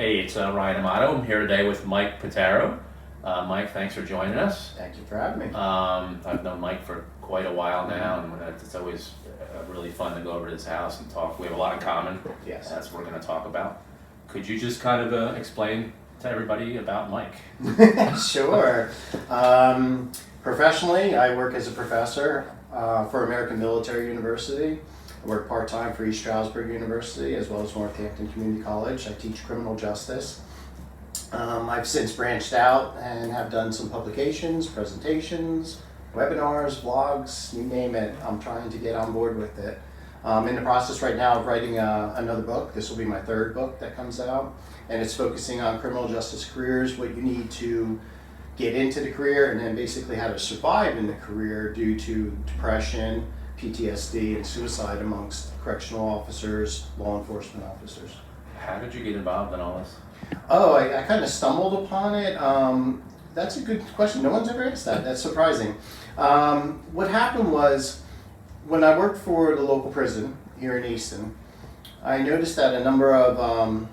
Hey, it's Ryan Amato. I'm here today with Mike Pittaro. Mike, thanks for joining us. Thank you for having me. I've known Mike for quite a while now, and it's always really fun to go over to his house and talk. We have a lot in common. Yes. That's what we're going to talk about. Could you just kind of explain to everybody about Mike? Sure. Professionally, I work as a professor for American Military University. I work part-time for East Stroudsburg University as well as Northampton Community College. I teach criminal justice. I've since branched out and have done some publications, presentations, webinars, vlogs, you name it. I'm trying to get on board with it. I'm in the process right now of writing another book. This will be my third book that comes out, and it's focusing on criminal justice careers, what you need to get into the career, and then basically how to survive in the career due to depression, PTSD, and suicide amongst correctional officers, law enforcement officers. How did you get involved in all this? Oh, I kind of stumbled upon it. That's a good question. No one's ever asked that. That's surprising. What happened was, when I worked for the local prison here in Easton, I noticed that a number of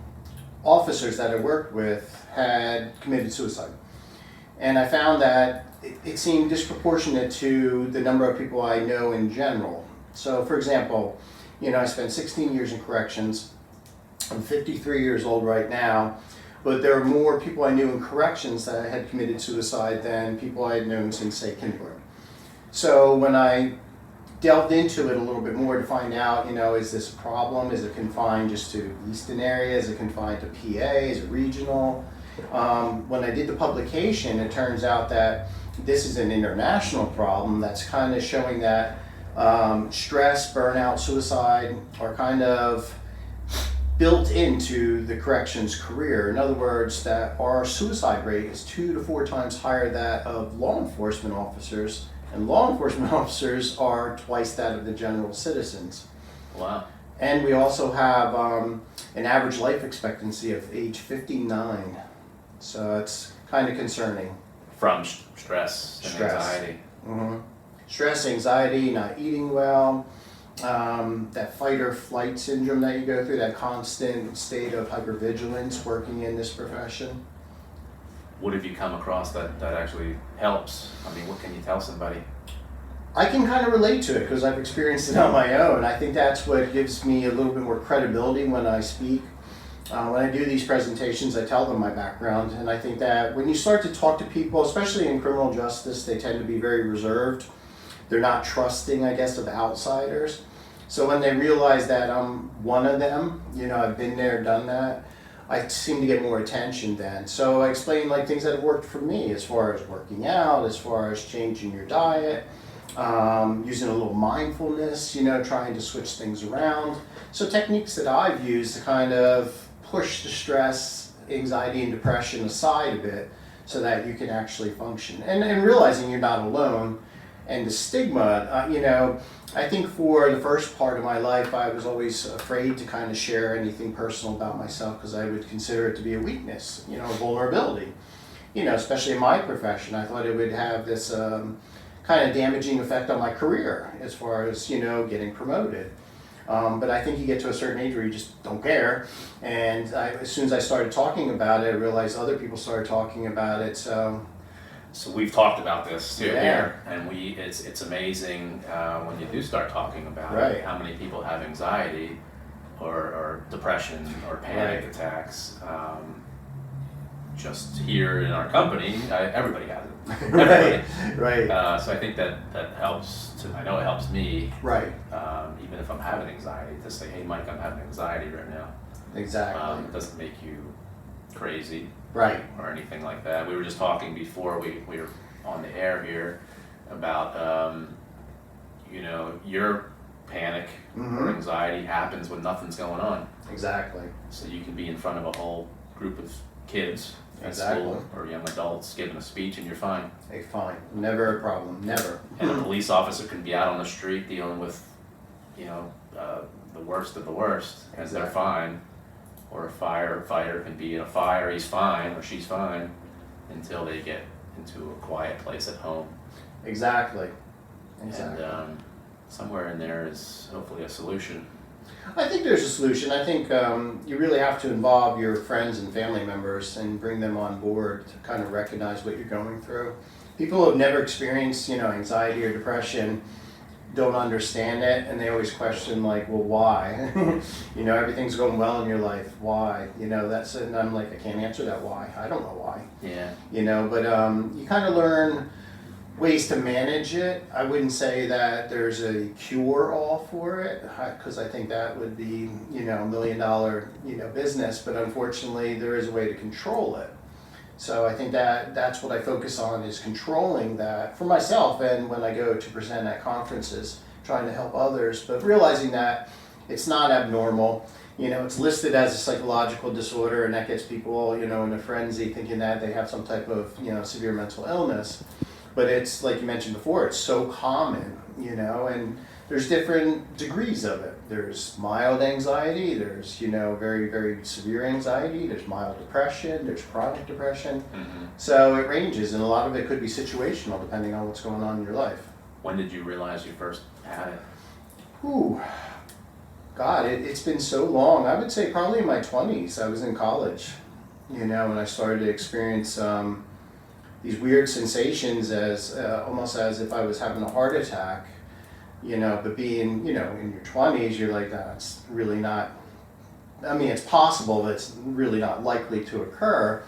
officers that I worked with had committed suicide. And I found that it seemed disproportionate to the number of people I know in general. So, for example, I spent 16 years in corrections. I'm 53 years old right now, but there are more people I knew in corrections that had committed suicide than people I had known since, say, kindergarten. So when I delved into it a little bit more to find out, is this a problem? Is it confined just to Easton area? Is it confined to PA? Is it regional? When I did the publication, it turns out that this is an international problem that's kind of showing that stress, burnout, suicide are kind of built into the corrections career. In other words, that our suicide rate is 2 to 4 times higher that of law enforcement officers, and law enforcement officers are twice that of the general citizens. Wow. And we also have an average life expectancy of age 59. So it's kind of concerning. From stress and anxiety. Mm-hmm. Stress, anxiety, not eating well, that fight or flight syndrome that you go through, that constant state of hypervigilance working in this profession. What have you come across that actually helps? I mean, what can you tell somebody? I can kind of relate to it because I've experienced it on my own. I think that's what gives me a little bit more credibility when I speak. When I do these presentations, I tell them my background, and I think that when you start to talk to people, especially in criminal justice, they tend to be very reserved. They're not trusting, I guess, of outsiders. So when they realize that I'm one of them, I've been there, done that, I seem to get more attention then. So I explain things that have worked for me as far as working out, as far as changing your diet, using a little mindfulness, trying to switch things around. So techniques that I've used to kind of push the stress, anxiety, and depression aside a bit so that you can actually function. And realizing you're not alone. And the stigma, I think for the first part of my life, I was always afraid to kind of share anything personal about myself because I would consider it to be a weakness, vulnerability. Especially in my profession, I thought it would have this kind of damaging effect on my career as far as, getting promoted. But I think you get to a certain age where you just don't care. And as soon as I started talking about it, I realized other people started talking about it. So we've talked about this too Yeah. here, and it's amazing when you do start talking about Right. it, how many people have anxiety or depression or panic Right. attacks. Just here in our company, everybody has it. Right, right. So I think that helps. I know it helps me. Right. Even if I'm having anxiety, to say, "Hey, Mike, I'm having anxiety right now." Exactly. It doesn't make you crazy. Right. Or anything like that. We were just talking before we were on the air here about, your panic or anxiety happens when nothing's going on. Exactly. So you can be in front of a whole group of kids at Exactly. school or young adults giving a speech and you're fine. Hey, fine. Never a problem. Never. And a police officer can be out on the street dealing with, the worst of the worst, and they're fine. Or a firefighter can be in a fire, he's fine or she's fine until they get into a quiet place at home. Exactly. And somewhere in there is hopefully a solution I think there's a solution. I think you really have to involve your friends and family members and bring them on board to kind of recognize what you're going through. People who have never experienced, anxiety or depression don't understand it, and they always question, like, well, why? Everything's going well in your life. Why? And I'm like, I can't answer that why. I don't know why. Yeah. But you kind of learn ways to manage it. I wouldn't say that there's a cure-all for it, because I think that would be, $1 million, business, but unfortunately there is a way to control it. So I think that's what I focus on, is controlling that for myself, and when I go to present at conferences, trying to help others, but realizing that it's not abnormal. It's listed as a psychological disorder, and that gets people, in a frenzy, thinking that they have some type of, severe mental illness. But it's, like you mentioned before, it's so common, and there's different degrees of it. There's mild anxiety, there's, very, very severe anxiety, there's mild depression, there's chronic depression. Mm-hmm. So it ranges, and a lot of it could be situational depending on what's going on in your life. When did you realize you first had it? Ooh, God, it's been so long. I would say probably in my 20s. I was in college, when I started to experience these weird sensations, as almost as if I was having a heart attack, but being, in your 20s, you're like, that's really not, it's possible, but it's really not likely to occur.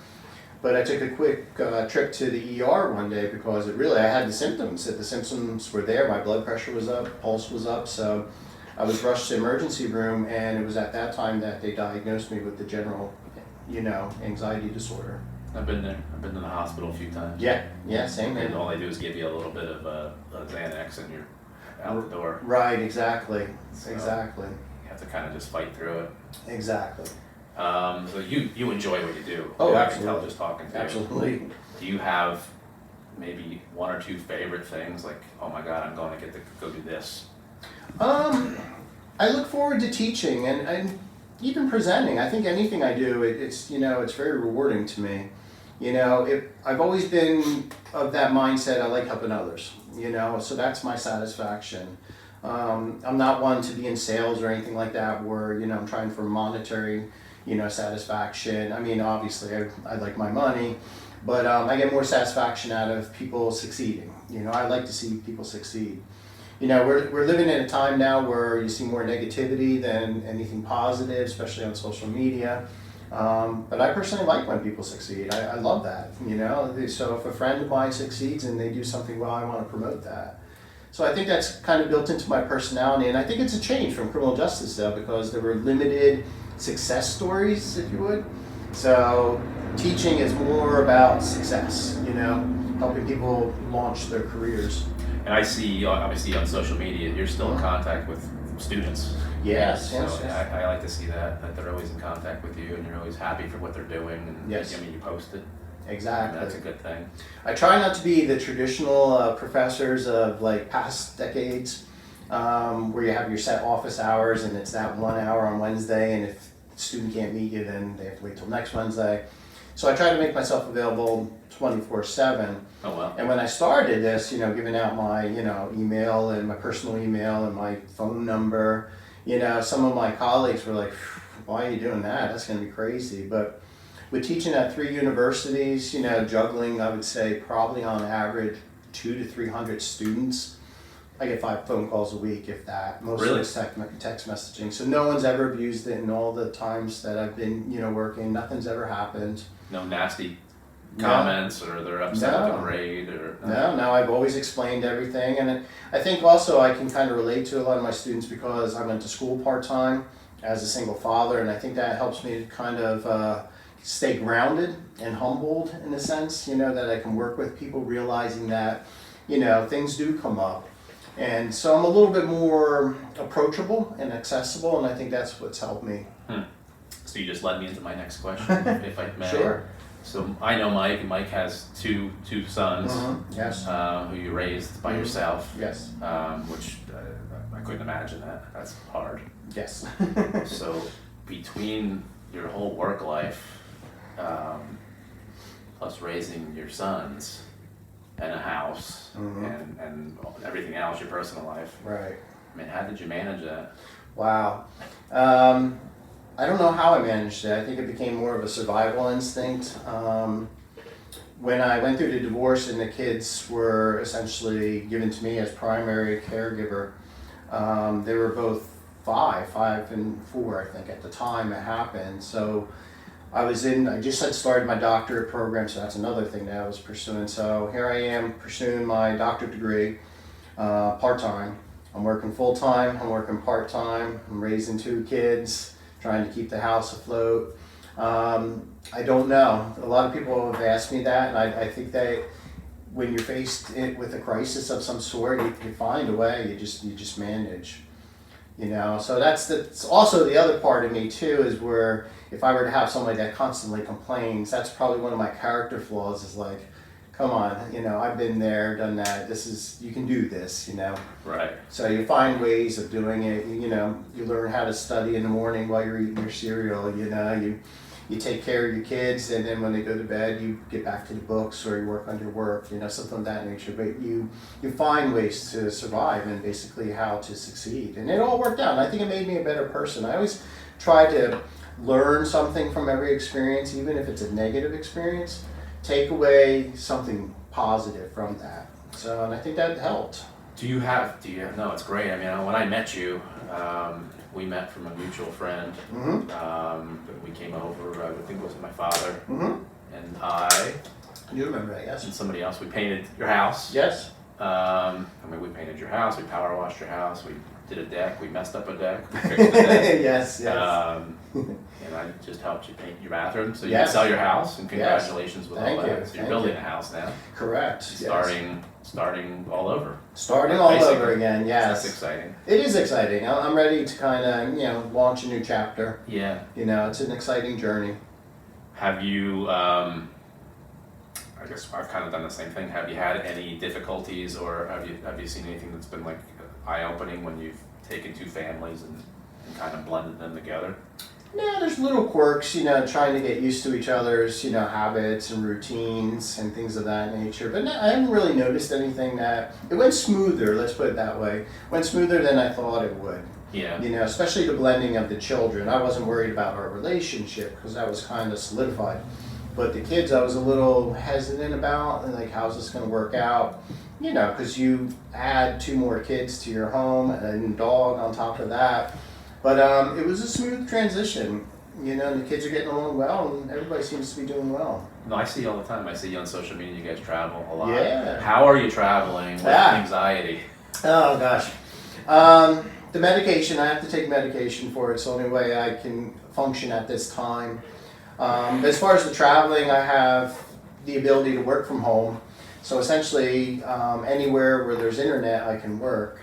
But I took a quick trip to the ER one day because I had the symptoms. The symptoms were there. My blood pressure was up, pulse was up, so I was rushed to the emergency room, and it was at that time that they diagnosed me with the general, anxiety disorder. I've been there. I've been to the hospital a few times. Yeah, same And here. all they do is give you a little bit of a Xanax and you're out the door. Right, exactly. So Exactly. You have to kind of just fight through it. Exactly. So you enjoy what you do. Oh, I absolutely. can tell just talking to you. Absolutely. Do you have maybe one or two favorite things, like, oh my God, I'm going to get to go do this? I look forward to teaching and even presenting. I think anything I do, it's very rewarding to me. I've always been of that mindset. I like helping others, so that's my satisfaction. I'm not one to be in sales or anything like that where, I'm trying for monetary, satisfaction. Obviously I like my money, but I get more satisfaction out of people succeeding. I like to see people succeed. We're living in a time now where you see more negativity than anything positive, especially on social media. But I personally like when people succeed. I love that, So if a friend of mine succeeds and they do something well, I want to promote that. So I think that's kind of built into my personality, and I think it's a change from criminal justice, though, because there were limited success stories, if you would. So teaching is more about success, helping people launch their careers. And I see, obviously on social media, you're still in contact with students. Yes, So yes. I like to see that they're always in contact with you and you're always happy for what they're doing. And Yes. you post it. Exactly. That's a good thing. I try not to be the traditional professors of like past decades, where you have your set office hours and it's that 1 hour on Wednesday, and if the student can't meet you, then they have to wait till next Wednesday. So I try to make myself available 24/7. Oh, well. And when I started this, giving out my, email and my personal email and my phone number, some of my colleagues were like, why are you doing that? That's going to be crazy. But with teaching at 3 universities, juggling, I would say probably on average 200 to 300 students, I get 5 phone calls a week, if that. Mostly Really? it's text messaging. So no one's ever abused it in all the times that I've been, working. Nothing's ever happened. No nasty comments or they're upset with the grade or... No, I've always explained everything. And I think also I can kind of relate to a lot of my students because I went to school part-time as a single father, and I think that helps me to kind of stay grounded and humbled in a sense, that I can work with people realizing that, things do come up. And so I'm a little bit more approachable and accessible, and I think that's what's helped me. So you just led me into my next question, if I may. Sure. So I know Mike, and Mike has two sons Yes. who you raised by yourself, Yes. which I couldn't imagine that. That's hard. Yes. So between your whole work life, plus raising your sons, and a house, and everything else, your personal life, Right. how did you manage that? Wow. I don't know how I managed it. I think it became more of a survival instinct. When I went through the divorce and the kids were essentially given to me as primary caregiver, they were both 5 and 4, I think, at the time it happened. So I just had started my doctorate program, so that's another thing that I was pursuing. So here I am pursuing my doctorate degree, part-time. I'm working full-time, I'm working part-time, I'm raising 2 kids, trying to keep the house afloat. I don't know. A lot of people have asked me that, and I think that when you're faced with a crisis of some sort, you find a way. You just manage. So that's also the other part of me too, is where if I were to have somebody that constantly complains, that's probably one of my character flaws, is like, come on, I've been there, done that. You can do this, Right. So you find ways of doing it. You learn how to study in the morning while you're eating your cereal. You take care of your kids, and then when they go to bed, you get back to the books or you work on your work, something of that nature. But you find ways to survive and basically how to succeed. And it all worked out. And I think it made me a better person. I always try to learn something from every experience, even if it's a negative experience. Take away something positive from that. So, and I think that helped. No, it's great. I mean, when I met you, we met from a mutual friend. We came over, I would think it was my father and I. You remember that, yes? And somebody else. We painted your house. Yes. We painted your house, we power washed your house, we did a deck, we messed up a deck, we fixed the deck. Yes. And I just helped you paint your bathroom, so you Yes. can sell your house, and congratulations with Thank all you. that. So you're Thank building you. a house now, Correct. starting all over. Starting all Basically. over again, yes. That's exciting. It is exciting. I'm ready to kind of, launch a new chapter. Yeah. It's an exciting journey. Have you, I guess I've kind of done the same thing. Have you had any difficulties, or have you seen anything that's been like eye-opening when you've taken 2 families and kind of blended them together? No, there's little quirks, trying to get used to each other's, habits and routines and things of that nature. But no, I haven't really noticed anything that, it went smoother, let's put it that way. Went smoother than I thought it would. Yeah. Especially the blending of the children. I wasn't worried about our relationship because that was kind of solidified. But the kids, I was a little hesitant about, and like, how's this going to work out? Because you add 2 more kids to your home and a dog on top of that. But it was a smooth transition, and the kids are getting along well, and everybody seems to be doing well. No, I see you all the time. I see you on social media. You guys travel a lot. Yeah. How are you traveling with anxiety? Oh, gosh. The medication, I have to take medication for it. It's the only way I can function at this time. As far as the traveling, I have the ability to work from home. So essentially, anywhere where there's internet, I can work.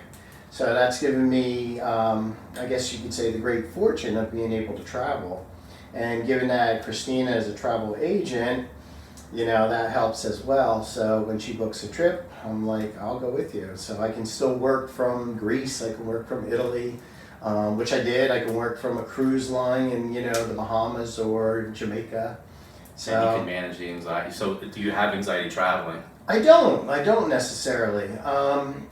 So that's given me, I guess you could say, the great fortune of being able to travel. And given that Christina is a travel agent, that helps as well. So when she books a trip, I'm like, I'll go with you. So I can still work from Greece, I can work from Italy, which I did. I can work from a cruise line in, the Bahamas or Jamaica. So And you can manage the anxiety. So do you have anxiety traveling? I don't necessarily.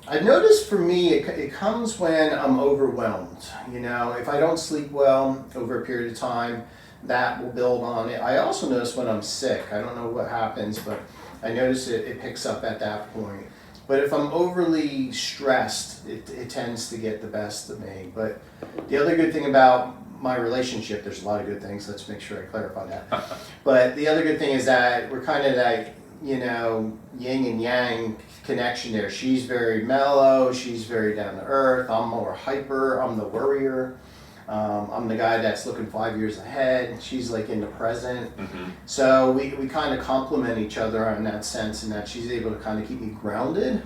I've noticed for me, it comes when I'm overwhelmed. If I don't sleep well over a period of time, that will build on it. I also notice when I'm sick. I don't know what happens, but I notice it picks up at that point. But if I'm overly stressed, it tends to get the best of me. But the other good thing about my relationship, there's a lot of good things, let's make sure I clarify that. But the other good thing is that we're kind of like, yin and yang connection there. She's very mellow, she's very down to earth, I'm more hyper, I'm the worrier. I'm the guy that's looking 5 years ahead, she's like in the present. So we kind of complement each other in that sense, in that she's able to kind of keep me grounded.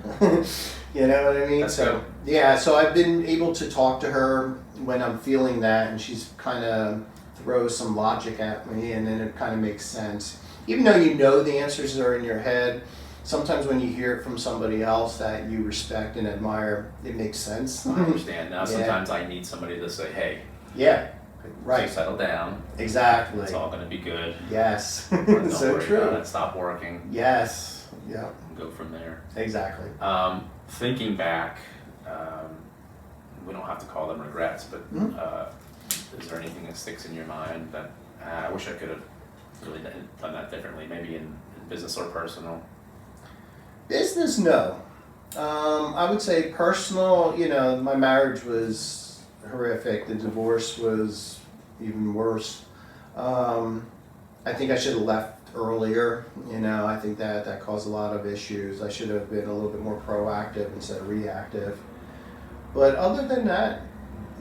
You know what I mean? That's so good. Yeah, so I've been able to talk to her when I'm feeling that, and she's kind of throws some logic at me, and then it kind of makes sense. Even though the answers are in your head, sometimes when you hear it from somebody else that you respect and admire, it makes sense. I understand. Now, Yeah. sometimes I need somebody to say, hey, Yeah, right. settle down. Exactly. It's all going to be good. Yes. Don't So worry true. about it. Stop working. Yes. Yeah. And go from there. Exactly. Thinking back, we don't have to call them regrets, but is there anything that sticks in your mind that I wish I could have really done that differently, maybe in business or personal? Business, no. I would say personal, my marriage was horrific. The divorce was even worse. I think I should have left earlier. I think that caused a lot of issues. I should have been a little bit more proactive instead of reactive. But other than that,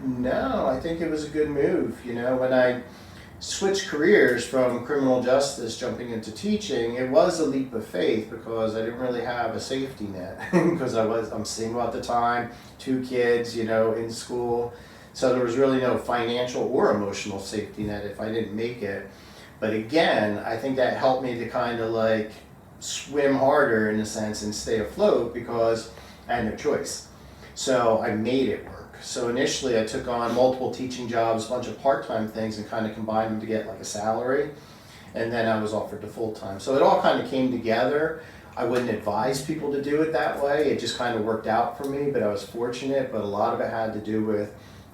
no, I think it was a good move. When I switched careers from criminal justice jumping into teaching, it was a leap of faith because I didn't really have a safety net because I'm single at the time, 2 kids, in school. So there was really no financial or emotional safety net if I didn't make it. But again, I think that helped me to kind of like swim harder in a sense and stay afloat because I had no choice. So I made it work. So initially I took on multiple teaching jobs, a bunch of part-time things, and kind of combined them to get like a salary. And then I was offered to full-time. So it all kind of came together. I wouldn't advise people to do it that way. It just kind of worked out for me, but I was fortunate. But a lot of it had to do with,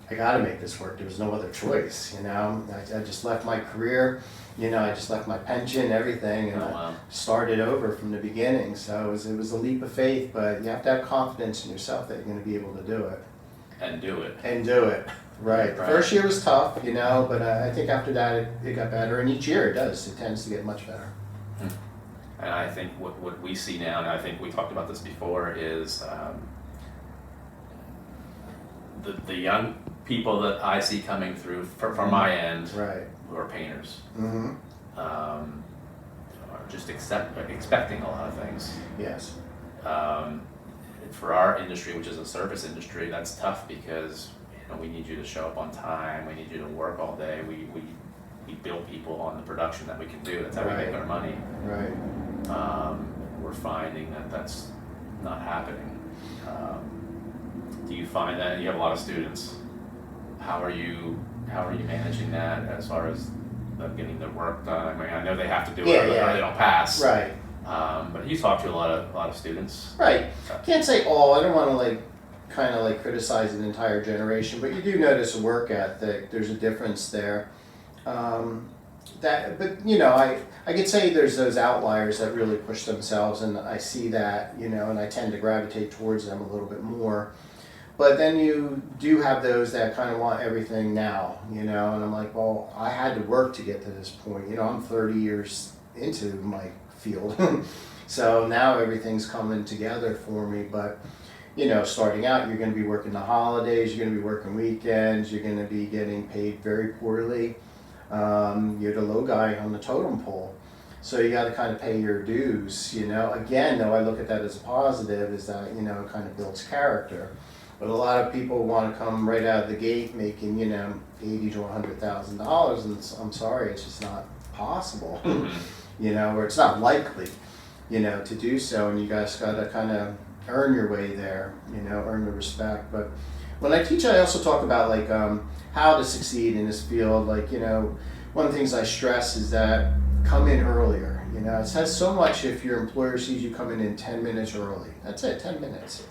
I got to make this work. There was no other choice, I just left my career. I just left my pension, everything, and I started over from the beginning. So it was a leap of faith, but you have to have confidence in yourself that you're going to be able to do it. And do it. Right. The first year was tough, but I think after that it got better, and each year it does. It tends to get much better. And I think what we see now, and I think we talked about this before, is the young people that I see coming through from my end, right, who are painters, mm-hmm. Are just expecting a lot of things. Yes. For our industry, which is a service industry, that's tough because we need you to show up on time. We need you to work all day. We build people on the production that we can do. That's how we make our money. Right. We're finding that that's not happening. Do you find that you have a lot of students? How are you managing that as far as them getting their work done? I mean, I know they have to do it or they don't pass. Right. But you talk to a lot of students. Right. Can't say all. I don't want to kind of criticize an entire generation, but you do notice a work ethic. There's a difference there. I could say there's those outliers that really push themselves, and I see that, and I tend to gravitate towards them a little bit more. But then you do have those that kind of want everything now, and I'm like, well, I had to work to get to this point. I'm 30 years into my field. So now everything's coming together for me. But, starting out, you're going to be working the holidays, you're going to be working weekends, you're going to be getting paid very poorly. You're the low guy on the totem pole. So you got to kind of pay your dues, Again, though, I look at that as a positive, is that, it kind of builds character. But a lot of people want to come right out of the gate making, $80,000 to $100,000, and I'm sorry, it's just not possible. Or it's not likely, to do so, and you guys got to kind of earn your way there, earn the respect. But when I teach, I also talk about how to succeed in this field. One of the things I stress is that come in earlier. It says so much if your employer sees you come in 10 minutes early. That's it, 10 minutes.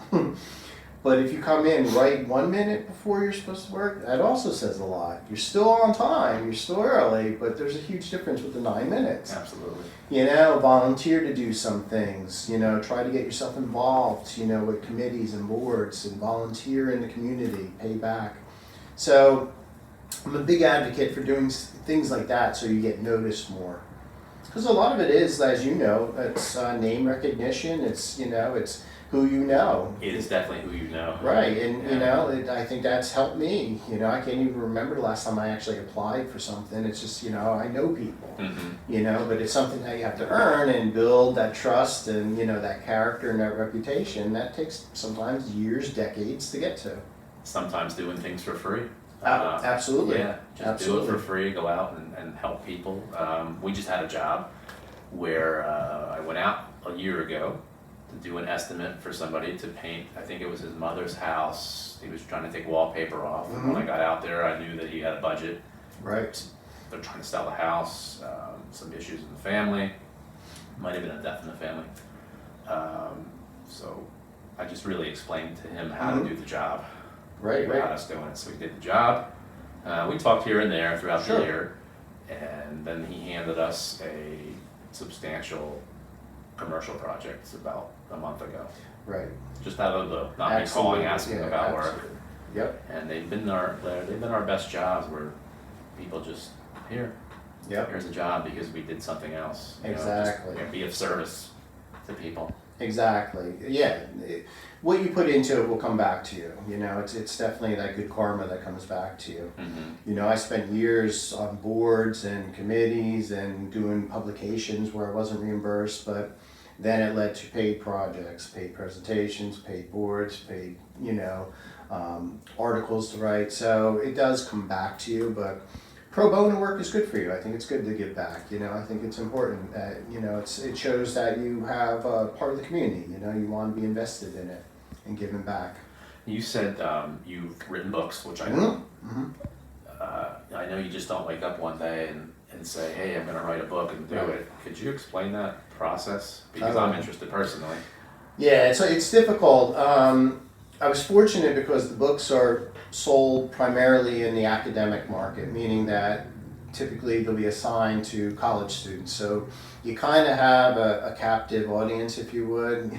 But if you come in right 1 minute before you're supposed to work, that also says a lot. You're still on time, you're still early, but there's a huge difference with the 9 minutes. Absolutely. Volunteer to do some things, try to get yourself involved, with committees and boards, and volunteer in the community, pay back. So I'm a big advocate for doing things like that so you get noticed more. Because a lot of it is, as you know, it's name recognition, it's who you know. It is definitely who you know. Right, and I think that's helped me. I can't even remember the last time I actually applied for something. It's just, I know people, but it's something that you have to earn and build that trust and, that character and that reputation. That takes sometimes years, decades to get to. Sometimes doing things for free. Absolutely. Yeah, just do it for free, go out and help people. We just had a job where I went out a year ago to do an estimate for somebody to paint. I think it was his mother's house. He was trying to take wallpaper off. Mm-hmm. When I got out there, I knew that he had a budget. Right. They're trying to sell the house, some issues in the family. Might have been a death in the family. So I just really explained to him how to do the job. Right, without right. us doing it. So we did the job. We talked here and there throughout Sure. the year, and then he handed us a substantial commercial project about a month ago. Right. Just out of the blue, not me calling asking Yeah, about work. absolutely. Yep. And they've been our best jobs where people just Yep. here's a job because we did something else. Exactly. Just, be of service to people. Exactly. Yeah. What you put into it will come back to you. You know, it's definitely that good karma that comes back to you. Mm-hmm. You know, I spent years on boards and committees and doing publications where I wasn't reimbursed, but then it led to paid projects, paid presentations, paid boards, paid, articles to write. So it does come back to you, but pro bono work is good for you. I think it's good to give back. You know, I think it's important that, it shows that you have part of the community. You know, you want to be invested in it and giving back. You said you've written books, which I know. Mm-hmm. I know you just don't wake up one day and say, hey, I'm going to write a book and do Right. it. Could you explain that process? Because I'm interested personally. Yeah, it's difficult. I was fortunate because the books are sold primarily in the academic market, meaning that typically they'll be assigned to college students. So you kind of have a captive audience, if you would.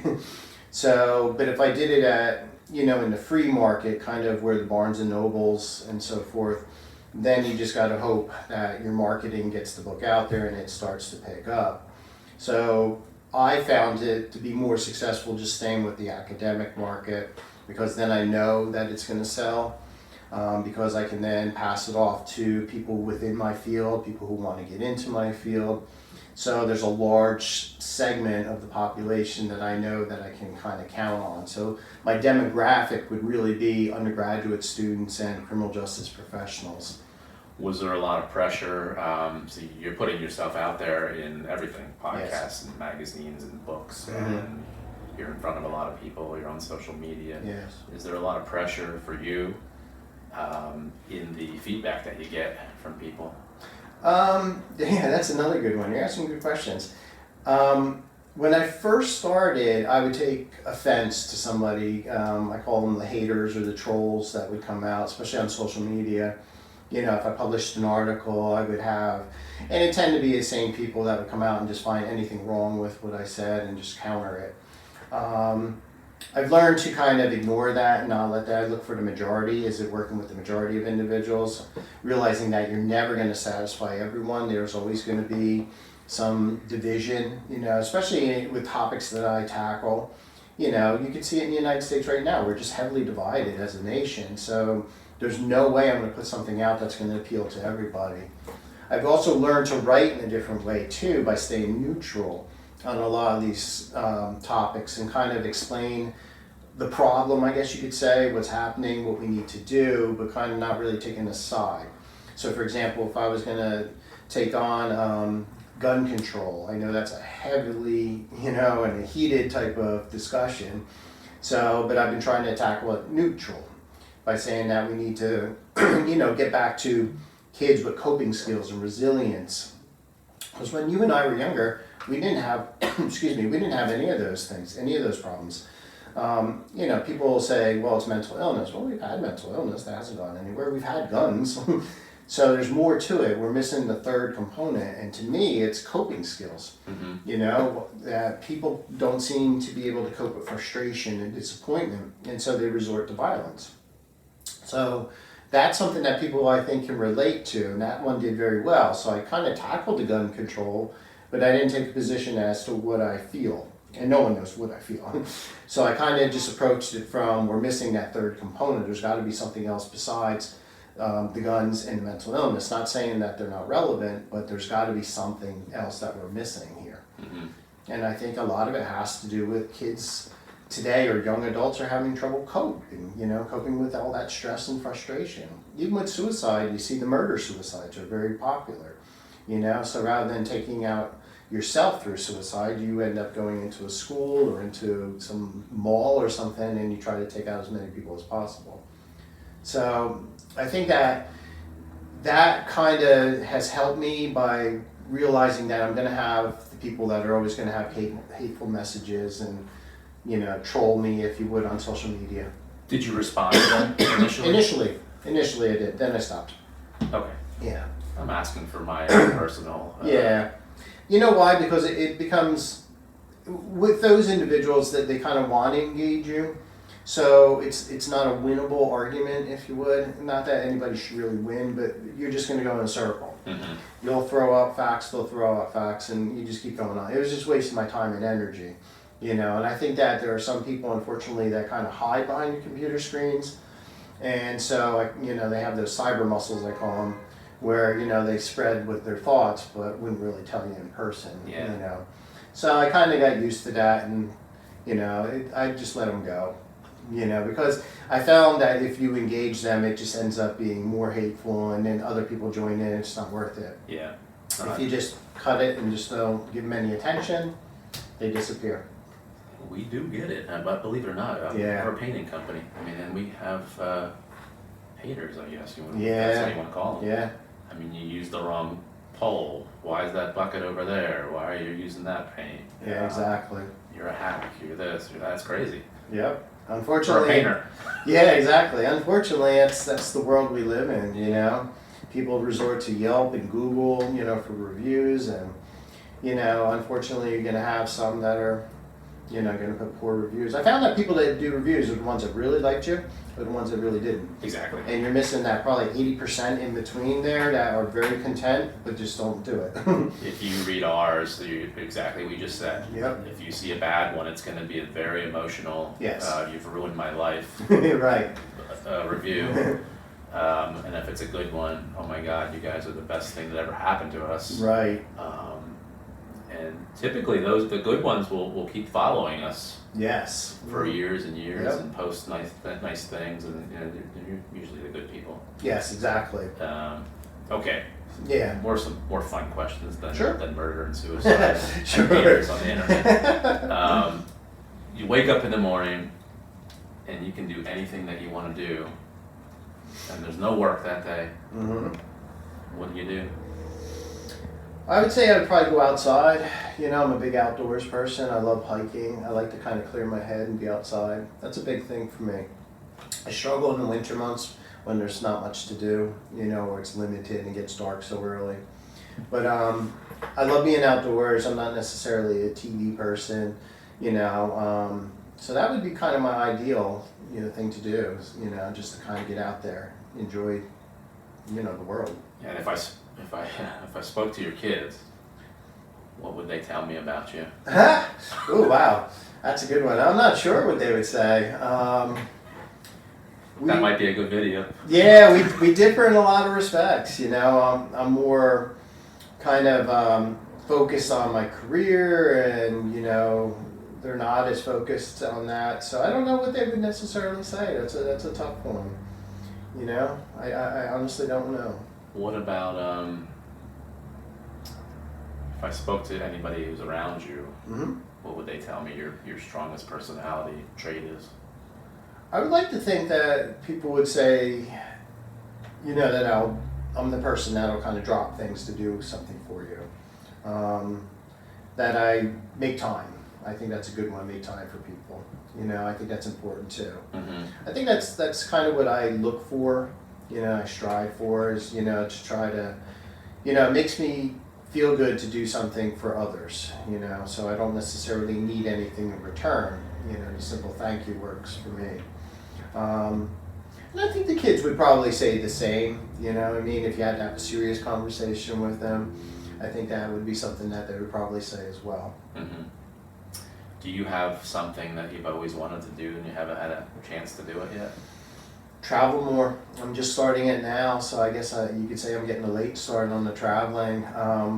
So, but if I did it at, in the free market, kind of where the Barnes and Nobles and so forth, then you just got to hope that your marketing gets the book out there and it starts to pick up. So I found it to be more successful just staying with the academic market, because then I know that it's going to sell, because I can then pass it off to people within my field, people who want to get into my field. So there's a large segment of the population that I know that I can kind of count on. So my demographic would really be undergraduate students and criminal justice professionals. Was there a lot of pressure? So you're putting yourself out there in everything, podcasts Yes. and magazines and books, Mm-hmm. and you're in front of a lot of people, you're on social media. Yes. Is there a lot of pressure for you in the feedback that you get from people? Yeah, that's another good one. You're asking good questions. When I first started, I would take offense to somebody. I call them the haters or the trolls that would come out, especially on social media. If I published an article, I would have, and it tended to be the same people that would come out and just find anything wrong with what I said and just counter it. I've learned to kind of ignore that and not let that. I look for the majority. Is it working with the majority of individuals? Realizing that you're never going to satisfy everyone. There's always going to be some division, especially with topics that I tackle. You can see it in the United States right now. We're just heavily divided as a nation. So there's no way I'm going to put something out that's going to appeal to everybody. I've also learned to write in a different way too, by staying neutral on a lot of these topics and kind of explain the problem, I guess you could say, what's happening, what we need to do, but kind of not really taking a side. So for example, if I was going to take on gun control, I know that's a heavily, and a heated type of discussion. So, but I've been trying to tackle it neutral by saying that we need to, get back to kids with coping skills and resilience. Because when you and I were younger, we didn't have, we didn't have any of those things, any of those problems. People will say, well, it's mental illness. Well, we've had mental illness, that hasn't gone anywhere. We've had guns. So there's more to it. We're missing the third component. And to me, it's coping skills. Mm-hmm. That people don't seem to be able to cope with frustration and disappointment. And so they resort to violence. So that's something that people, I think, can relate to. And that one did very well. So I kind of tackled the gun control, but I didn't take a position as to what I feel. And no one knows what I feel. So I kind of just approached it from, we're missing that third component. There's got to be something else besides the guns and the mental illness. Not saying that they're not relevant, but there's got to be something else that we're missing here. Mm-hmm. And I think a lot of it has to do with kids today, or young adults, are having trouble coping with all that stress and frustration. Even with suicide, you see the murder-suicides are very popular. So rather than taking out yourself through suicide, you end up going into a school or into some mall or something, and you try to take out as many people as possible. So I think that kind of has helped me by realizing that I'm going to have the people that are always going to have hateful messages and troll me, if you would, on social media. Did you respond to them initially? Initially I did, then I stopped. Okay. Yeah. I'm asking for my own personal. Yeah. You know why? Because it becomes, with those individuals that they kind of want to engage you, so it's not a winnable argument, if you would. Not that anybody should really win, but you're just going to go in a circle. Mm-hmm. You'll throw out facts, they'll throw out facts, and you just keep going on. It was just wasting my time and energy, you know. And I think that there are some people, unfortunately, that kind of hide behind your computer screens, and so you know they have those cyber muscles, I call them, where you know they spread with their thoughts, but wouldn't really tell you in person. Yeah. You know, so I kind of got used to that, and you know, I just let them go. You know, because I found that if you engage them, it just ends up being more hateful, and then other people join in. It's not worth it. Yeah. If you just cut it and just don't give them any attention, they disappear. We do get it, but believe it or not, Yeah. we're a painting company. I mean, and we have haters, I guess you want. Yeah. That's what you want to call them. Yeah. I mean, you used the wrong pole. Why is that bucket over there? Why are you using that paint? Yeah. Exactly. You're a hack. You're this. You're that's crazy. Yep. For a Unfortunately. painter. Yeah. Exactly. Unfortunately, that's the world we live in. You know, people resort to Yelp and Google, you know, for reviews, and you know, unfortunately, you're gonna have some that are, you know, gonna put poor reviews. I found that people that do reviews are the ones that really liked you, or the ones that really didn't. Exactly. And you're missing that probably 80% in between there that are very content, but just don't do it. If you read ours, exactly what you just said. Yep. If you see a bad one, it's going to be a very emotional. Yes. You've ruined my life. Right. Review. And if it's a good one, oh my God, you guys are the best thing that ever happened to us. Right. And typically, the good ones will keep following us Yes. for years and years, Yep. and post nice things, and you know, they're usually the good people. Yes, exactly. Okay. Yeah. Some more fun questions than Sure. than murder and suicide Sure. and haters on the internet. You wake up in the morning and you can do anything that you want to do, and there's no work that day. hmm What do you do? I would say I would probably go outside. You know, I'm a big outdoors person. I love hiking. I like to kind of clear my head and be outside. That's a big thing for me. I struggle in the winter months when there's not much to do, you know, where it's limited and it gets dark so early. But I love being outdoors. I'm not necessarily a TV person, you know. So that would be kind of my ideal, you know, thing to do, is, you know, just to kind of get out there, enjoy, you know, the world. And if I spoke to your kids, what would they tell me about you? Oh, wow. That's a good one. I'm not sure what they would say. That might be a good video. Yeah, we differ in a lot of respects. You know, I'm more kind of focused on my career, and, you know, they're not as focused on that. So I don't know what they would necessarily say. That's a tough one. You know, I honestly don't know. What about if I spoke to anybody who's around you, Mm-hmm. what would they tell me your strongest personality trait is? I would like to think that people would say, you know, that I'm the person that'll kind of drop things to do something for you. That I make time. I think that's a good one, make time for people. You know, I think that's important too. Mm-hmm. I think that's kind of what I look for, you know, I strive for, is, you know, to try to, you know, it makes me feel good to do something for others, you know, so I don't necessarily need anything in return. You know, a simple thank you works for me. And I think the kids would probably say the same, you know what I mean? If you had to have a serious conversation with them, I think that would be something that they would probably say as well. Mm-hmm. Do you have something that you've always wanted to do and you haven't had a chance to do it yet? Travel more. I'm just starting it now, so I guess you could say I'm getting a late start on the traveling,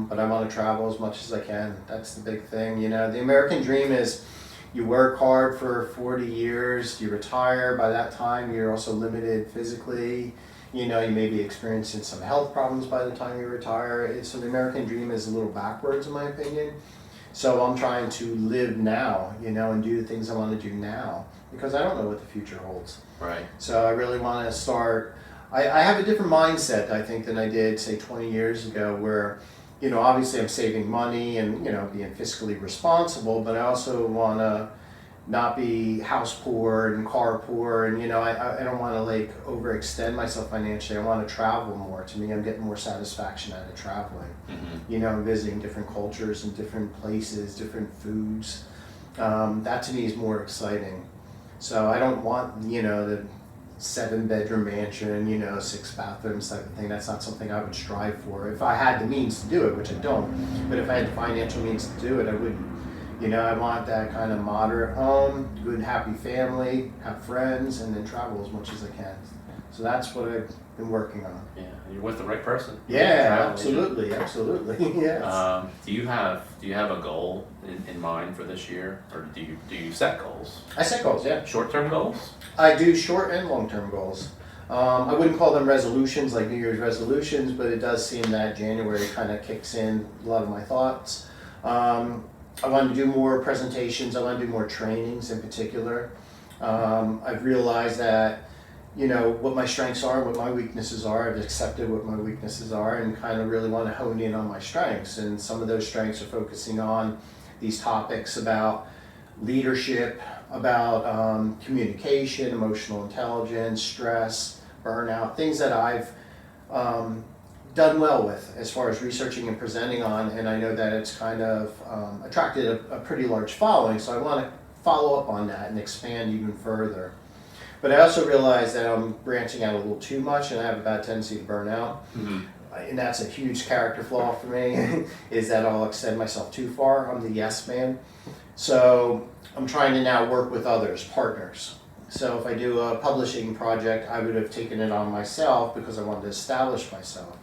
but I want to travel as much as I can. That's the big thing, you know. The American dream is you work hard for 40 years, you retire. By that time, you're also limited physically. You know, you may be experiencing some health problems by the time you retire. So the American dream is a little backwards, in my opinion. So I'm trying to live now, you know, and do the things I want to do now, because I don't know what the future holds. Right. So I really want to start. I have a different mindset, I think, than I did, say, 20 years ago, where, you know, obviously I'm saving money and, you know, being fiscally responsible, but I also want to not be house poor and car poor, and I don't want to like overextend myself financially. I want to travel more. To me, I'm getting more satisfaction out of traveling. Visiting different cultures and different places, different foods. That to me is more exciting. So I don't want the 7-bedroom mansion, 6 bathrooms type of thing. That's not something I would strive for. If I had the means to do it, which I don't, but if I had the financial means to do it, I wouldn't. I want that kind of moderate home, good happy family, have friends, and then travel as much as I can. So that's what I've been working on. Yeah, you're with the right person. Yeah, absolutely. Yes. Do you have a goal in mind for this year, or do you set goals? I set goals, yeah. Short-term goals? I do short and long-term goals. I wouldn't call them resolutions like New Year's resolutions, but it does seem that January kind of kicks in a lot of my thoughts. I want to do more presentations. I want to do more trainings in particular. I've realized that, what my strengths are, what my weaknesses are. I've accepted what my weaknesses are and kind of really want to hone in on my strengths. And some of those strengths are focusing on these topics about leadership, about communication, emotional intelligence, stress, burnout, things that I've done well with as far as researching and presenting on, and I know that it's kind of attracted a pretty large following, so I want to follow up on that and expand even further. But I also realize that I'm branching out a little too much and I have a bad tendency to burn out. And that's a huge character flaw for me, is that I'll extend myself too far. I'm the yes man. So I'm trying to now work with others, partners. So if I do a publishing project, I would have taken it on myself because I wanted to establish myself.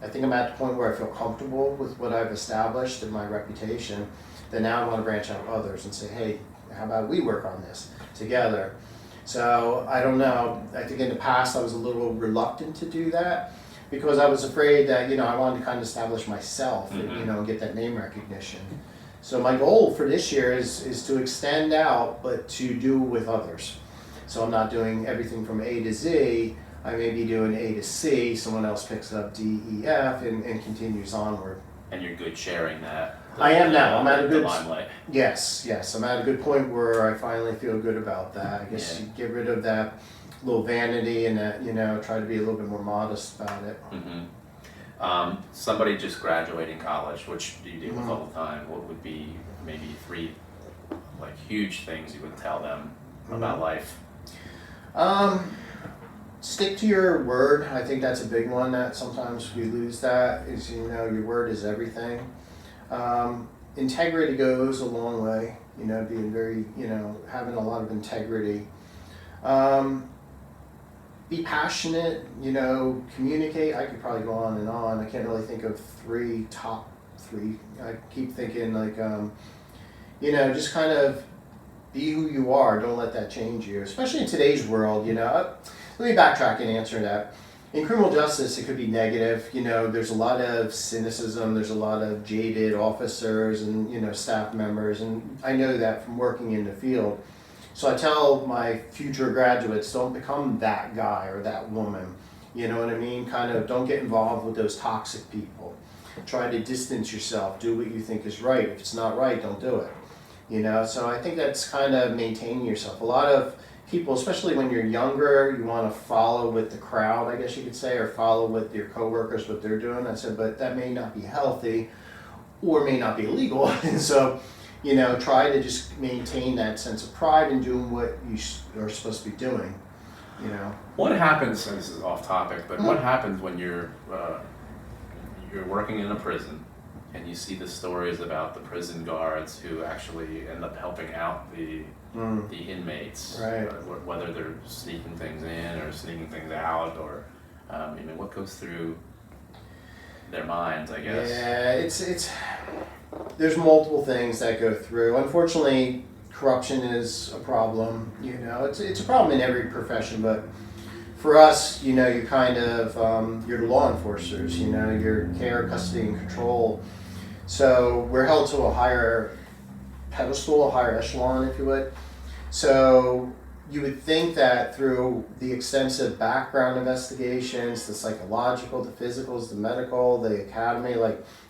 I think I'm at the point where I feel comfortable with what I've established and my reputation. Then now I want to branch out with others and say, hey, how about we work on this together? So I don't know. I think in the past I was a little reluctant to do that because I was afraid that I wanted to kind of establish myself and get that name recognition. So my goal for this year is to extend out, but to do with others. So I'm not doing everything from A to Z. I may be doing A to C, someone else picks up D, E, F, and continues onward. And you're good sharing that. I am now. I'm at a good limelight. Yes. I'm at a good point where I finally feel good about that. I guess you get rid of that little vanity and that, try to be a little bit more modest about it. Somebody just graduating college, which you deal with all the time, what would be maybe 3 huge things you would tell them about life? Stick to your word. I think that's a big one that sometimes we lose. That is, your word is everything. Integrity goes a long way, being very, having a lot of integrity. Be passionate, communicate. I could probably go on and on. I can't really think of top three. I keep thinking just kind of be who you are. Don't let that change you, especially in today's world, Let me backtrack and answer that. In criminal justice, it could be negative. There's a lot of cynicism. There's a lot of jaded officers and, staff members. And I know that from working in the field. So I tell my future graduates, don't become that guy or that woman. You know what I mean? Kind of don't get involved with those toxic people. Try to distance yourself. Do what you think is right. If it's not right, don't do it. So I think that's kind of maintaining yourself. A lot of people, especially when you're younger, you want to follow with the crowd, I guess you could say, or follow with your coworkers, what they're doing. I said, but that may not be healthy or may not be illegal. And so, try to just maintain that sense of pride in doing what you are supposed to be doing, What happens, and this is off topic, but what happens when you're working in a prison and you see the stories about the prison guards who actually end up helping out the inmates, right. Whether they're sneaking things in or sneaking things out, or what goes through their minds, I guess. Yeah, it's there's multiple things that go through. Unfortunately, corruption is a problem. It's a problem in every profession, but for us, you kind of you're the law enforcers. You're care, custody, and control. So we're held to a higher pedestal, a higher echelon, if you would. So you would think that through the extensive background investigations, the psychological, the physicals, the medical, the academy,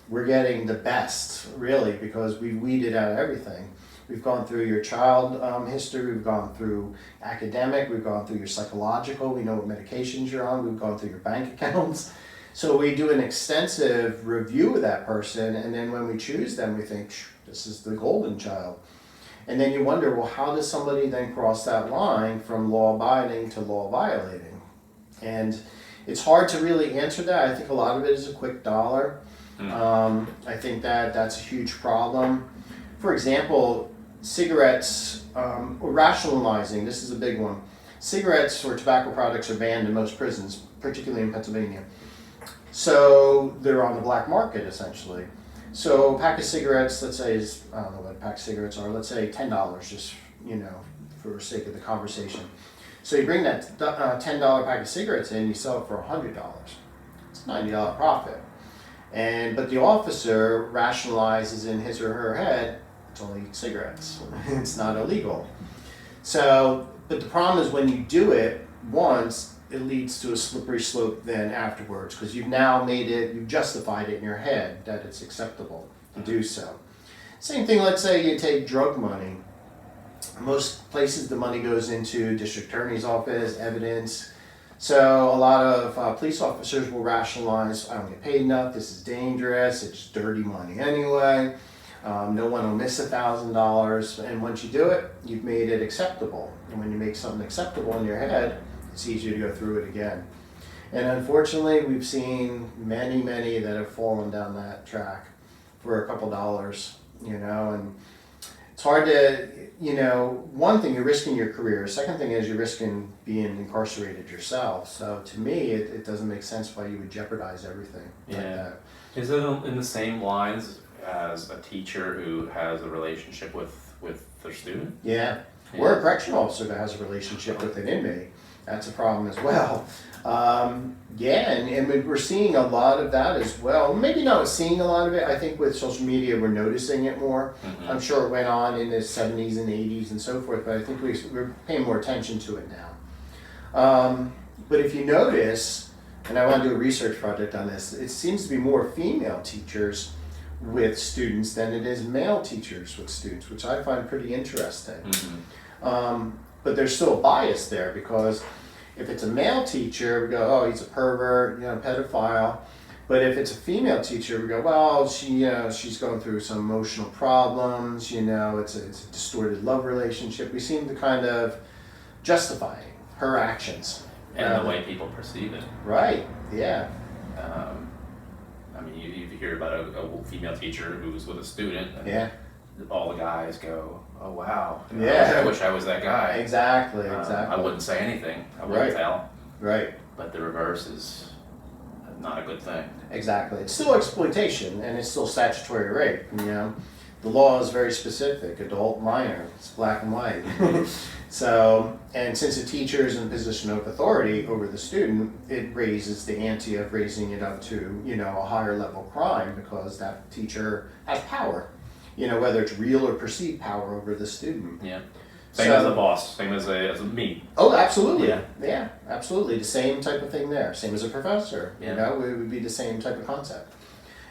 we're getting the best, really, because we weeded out everything. We've gone through your child history, we've gone through academic, we've gone through your psychological, we know what medications you're on, we've gone through your bank accounts. So we do an extensive review of that person, and then when we choose them, we think, this is the golden child. And then you wonder, well, how does somebody then cross that line from law abiding to law violating? And it's hard to really answer that. I think a lot of it is a quick dollar. I think that's a huge problem. For example, cigarettes, or rationalizing, this is a big one. Cigarettes or tobacco products are banned in most prisons, particularly in Pennsylvania. So they're on the black market essentially. So a pack of cigarettes, let's say I don't know what a pack of cigarettes are, let's say $10, just, for sake of the conversation. So you bring that $10 pack of cigarettes in, you sell it for $100. It's a $90 profit. But the officer rationalizes in his or her head, it's only cigarettes. It's not illegal. So, but the problem is when you do it once, it leads to a slippery slope then afterwards, because you've justified it in your head that it's acceptable to do so. Same thing, let's say you take drug money. Most places the money goes into district attorney's office, evidence. So a lot of police officers will rationalize, I don't get paid enough, this is dangerous, it's dirty money anyway. No one will miss $1,000, and once you do it, you've made it acceptable. And when you make something acceptable in your head, it's easier to go through it again. And unfortunately, we've seen many, many that have fallen down that track for a couple dollars, and it's hard to, one thing, you're risking your career. Second thing is you're risking being incarcerated yourself. So to me, it doesn't make sense why you would jeopardize everything like that. Is it in the same lines as a teacher who has a relationship with their student? Yeah. Or a correctional officer that has a relationship with an inmate. That's a problem as well. And we're seeing a lot of that as well. Maybe not seeing a lot of it. I think with social media, we're noticing it more. Mm-hmm. I'm sure it went on in the 70s and 80s and so forth, but I think we're paying more attention to it now. But if you notice, and I want to do a research project on this, it seems to be more female teachers with students than it is male teachers with students, which I find pretty interesting. Mm-hmm. But there's still a bias there, because if it's a male teacher, we go, oh, he's a pervert, pedophile. But if it's a female teacher, we go, well, she's going through some emotional problems, it's a distorted love relationship. We seem to kind of justify her actions. And the way people perceive it. Right, yeah. You hear about a female teacher who's with a student, and all the guys go, oh wow, I wish I was that guy. Exactly. I wouldn't say anything, I wouldn't tell. Right. But the reverse is not a good thing. Exactly. It's still exploitation, and it's still statutory rape, The law is very specific, adult, minor, it's black and white. So, and since a teacher is in a position of authority over the student, it raises the ante of raising it up to, a higher level crime, because that teacher has power, whether it's real or perceived power over the student. Yeah. Same as a boss, same as me. Oh, absolutely. Yeah, absolutely. The same type of thing there. Same as a professor, it would be the same type of concept.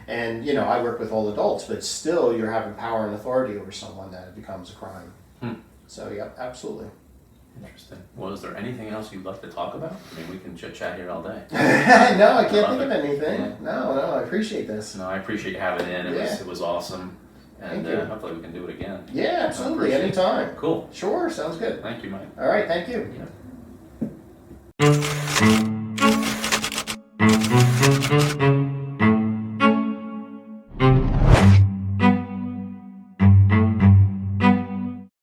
And, I work with all adults, but still you're having power and authority over someone that it becomes a crime. So, yeah, absolutely. Interesting. Well, is there anything else you'd like to talk about? We can chit-chat here all day. No, I can't think of anything. Yeah. No, I appreciate this. No, I appreciate having it in. It was awesome. And hopefully we can do it again. Yeah, absolutely. Anytime. Cool. Sure, sounds good. Thank you, Mike. All right, thank you. Yeah.